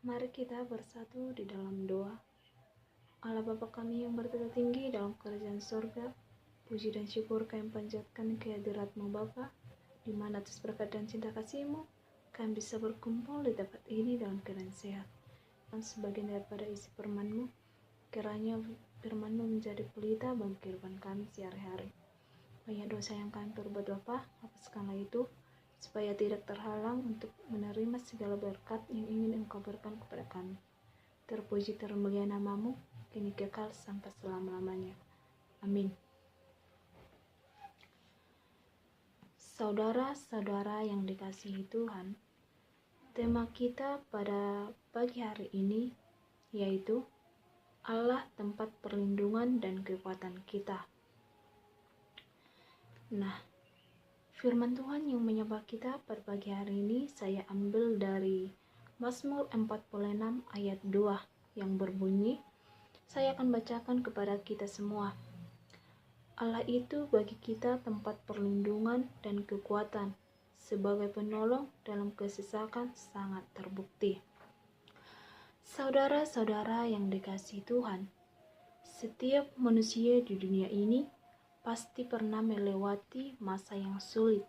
Mari kita bersatu di dalam doa. Allah Bapa kami yang bertata tinggi dalam kerajaan surga, puji dan syukur kami panjatkan kehadirat-Mu Bapa, di mana atas berkat dan cinta kasih-Mu, kami bisa berkumpul di tempat ini dalam keadaan sehat. Dan sebagian daripada isi firman-Mu, kiranya firman-Mu menjadi pelita bagi kehidupan kami sehari-hari. Banyak dosa yang kami perbuat Bapa, hapuskanlah itu, supaya tidak terhalang untuk menerima segala berkat yang ingin Engkau berikan kepada kami. Terpuji termulia nama-Mu, kini kekal sampai selama-lamanya. Amin. Saudara-saudara yang dikasihi Tuhan, tema kita pada pagi hari ini yaitu Allah tempat perlindungan dan kekuatan kita. Nah, firman Tuhan yang menyapa kita pada pagi hari ini saya ambil dari Mazmur 46 ayat 2 yang berbunyi, saya akan bacakan kepada kita semua. Allah itu bagi kita tempat perlindungan dan kekuatan, sebagai penolong dalam kesesakan sangat terbukti. Saudara-saudara yang dikasihi Tuhan, setiap manusia di dunia ini pasti pernah melewati masa yang sulit.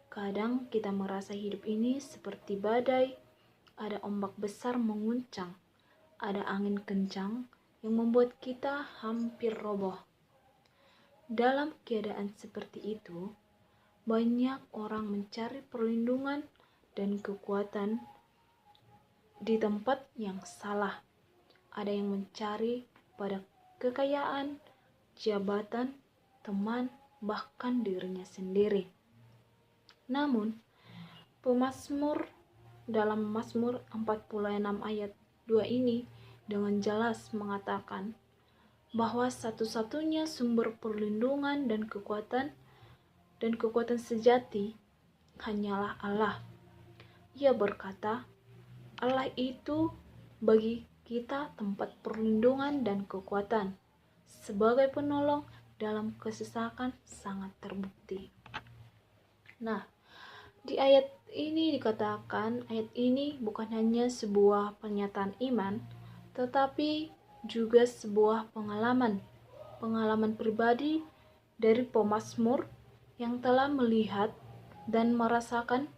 Kadang kita merasa hidup ini seperti badai, ada ombak besar menguncang, ada angin kencang yang membuat kita hampir roboh. Dalam keadaan seperti itu, banyak orang mencari perlindungan dan kekuatan di tempat yang salah. Ada yang mencari pada kekayaan, jabatan, teman, bahkan dirinya sendiri. Namun, pemazmur dalam Mazmur 46 ayat 2 ini dengan jelas mengatakan bahwa satu-satunya sumber perlindungan dan kekuatan sejati hanyalah Allah. Ia berkata, Allah itu bagi kita tempat perlindungan dan kekuatan, sebagai penolong dalam kesesakan sangat terbukti. Nah, di ayat ini dikatakan, ayat ini bukan hanya sebuah pernyataan iman, tetapi juga sebuah pengalaman pribadi dari pemazmur yang telah melihat dan merasakan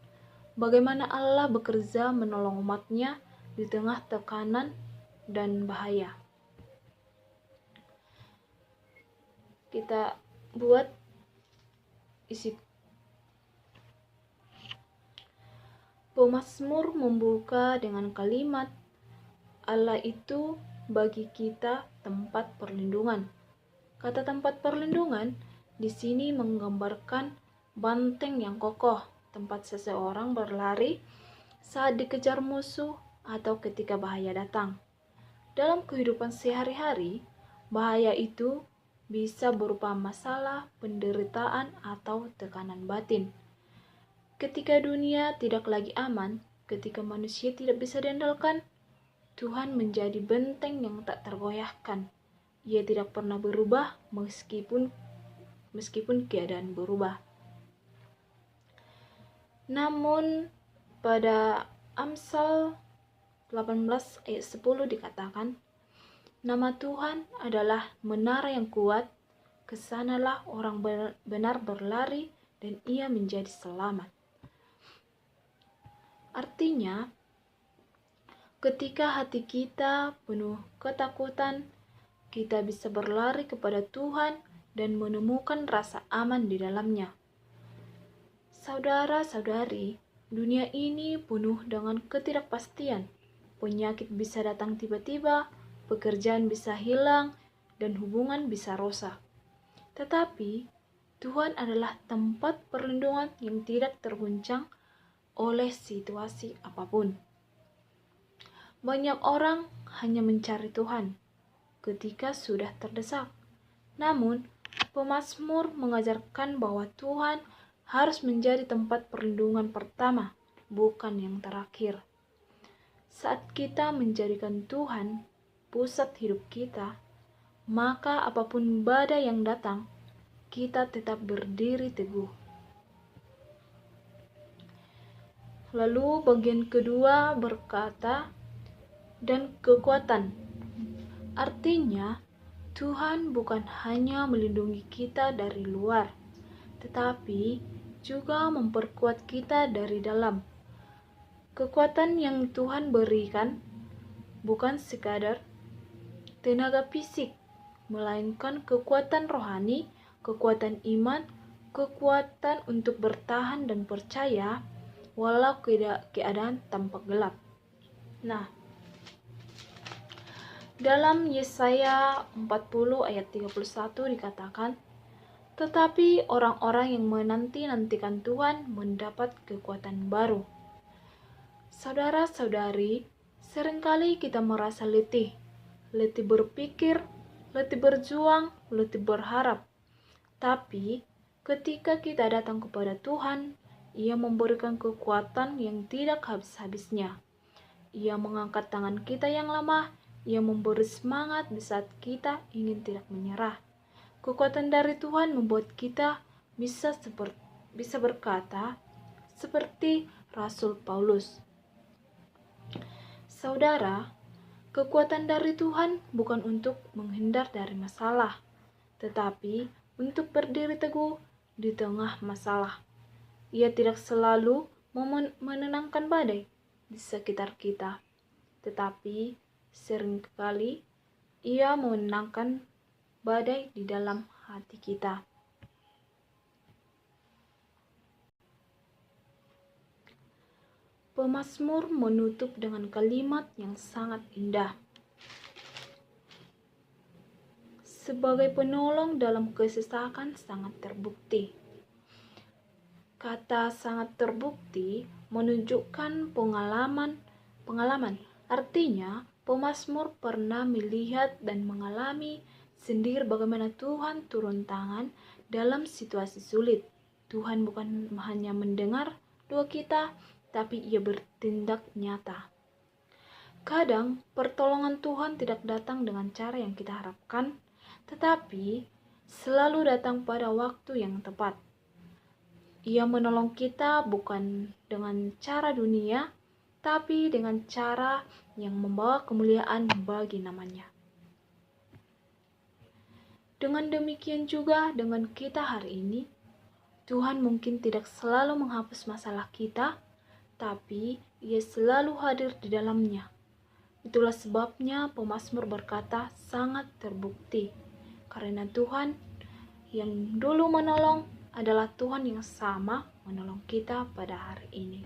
bagaimana Allah bekerja menolong umat-Nya di tengah tekanan dan bahaya. Kita buat isi pemazmur membuka dengan kalimat Allah itu bagi kita tempat perlindungan. Kata tempat perlindungan di sini menggambarkan benteng yang kokoh, tempat seseorang berlari saat dikejar musuh atau ketika bahaya datang. Dalam kehidupan sehari-hari, bahaya itu bisa berupa masalah, penderitaan, atau tekanan batin. Ketika dunia tidak lagi aman, ketika manusia tidak bisa diandalkan, Tuhan menjadi benteng yang tak tergoyahkan. Ia tidak pernah berubah meskipun keadaan berubah. Namun pada Amsal 18 ayat 10 dikatakan, nama Tuhan adalah menara yang kuat, kesanalah orang benar berlari dan ia menjadi selamat. Artinya, ketika hati kita penuh ketakutan, kita bisa berlari kepada Tuhan dan menemukan rasa aman di dalamnya. Saudara-saudari, dunia ini penuh dengan ketidakpastian. Penyakit bisa datang tiba-tiba, pekerjaan bisa hilang, dan hubungan bisa rusak. Tetapi, Tuhan adalah tempat perlindungan yang tidak terguncang oleh situasi apapun. Banyak orang hanya mencari Tuhan ketika sudah terdesak. Namun, pemazmur mengajarkan bahwa Tuhan harus menjadi tempat perlindungan pertama, bukan yang terakhir. Saat kita menjadikan Tuhan pusat hidup kita, maka apapun badai yang datang, kita tetap berdiri teguh. Lalu bagian kedua berkata, dan kekuatan. Artinya, Tuhan bukan hanya melindungi kita dari luar, tetapi juga memperkuat kita dari dalam. Kekuatan yang Tuhan berikan bukan sekadar tenaga fisik, melainkan kekuatan rohani, kekuatan iman, kekuatan untuk bertahan dan percaya walau keadaan tampak gelap. Nah, dalam Yesaya 40 ayat 31 dikatakan, tetapi orang-orang yang menanti-nantikan Tuhan mendapat kekuatan baru. Saudara-saudari, seringkali kita merasa letih berpikir, letih berjuang, letih berharap. Tapi, ketika kita datang kepada Tuhan, Ia memberikan kekuatan yang tidak habis-habisnya. Ia mengangkat tangan kita yang lemah, Ia memberi semangat di saat kita ingin tidak menyerah. Kekuatan dari Tuhan membuat kita bisa berkata seperti Rasul Paulus. Saudara, kekuatan dari Tuhan bukan untuk menghindar dari masalah, tetapi untuk berdiri teguh di tengah masalah. Ia tidak selalu menenangkan badai di sekitar kita, tetapi seringkali Ia menenangkan badai di dalam hati kita. Pemazmur menutup dengan kalimat yang sangat indah. Sebagai penolong dalam kesesakan sangat terbukti. Kata sangat terbukti menunjukkan pengalaman. Artinya, pemazmur pernah melihat dan mengalami sendiri bagaimana Tuhan turun tangan dalam situasi sulit. Tuhan bukan hanya mendengar doa kita, tapi Ia bertindak nyata. Kadang pertolongan Tuhan tidak datang dengan cara yang kita harapkan, tetapi selalu datang pada waktu yang tepat. Ia menolong kita bukan dengan cara dunia, tapi dengan cara yang membawa kemuliaan bagi namanya. Dengan demikian juga dengan kita hari ini, Tuhan mungkin tidak selalu menghapus masalah kita, tapi Ia selalu hadir di dalamnya. Itulah sebabnya pemazmur berkata sangat terbukti, karena Tuhan yang dulu menolong adalah Tuhan yang sama menolong kita pada hari ini.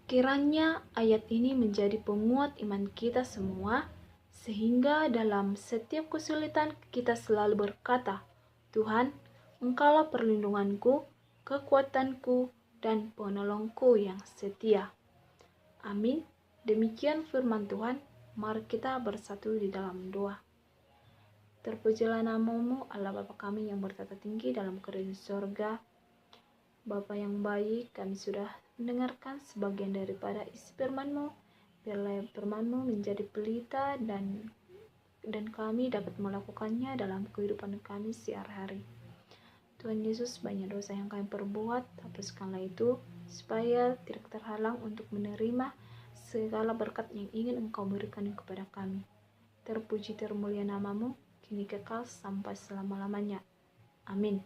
Kiranya ayat ini menjadi penguat iman kita semua, sehingga dalam setiap kesulitan kita selalu berkata, Tuhan, Engkaulah perlindunganku, kekuatanku, dan penolongku yang setia. Amin. Demikian firman Tuhan. Mari kita bersatu di dalam doa. Terpujilah namamu, Allah Bapa kami yang bertata tinggi dalam kerajaan surga. Bapa yang baik, kami sudah mendengarkan sebagian daripada isi firman-Mu. Biarlah firman-Mu menjadi pelita dan kami dapat melakukannya dalam kehidupan kami sehari-hari. Tuhan Yesus, banyak dosa yang kami perbuat, hapuskanlah itu, supaya tidak terhalang untuk menerima segala berkat yang ingin Engkau berikan kepada kami. Terpuji termulia namamu, kini kekal sampai selama-lamanya. Amin.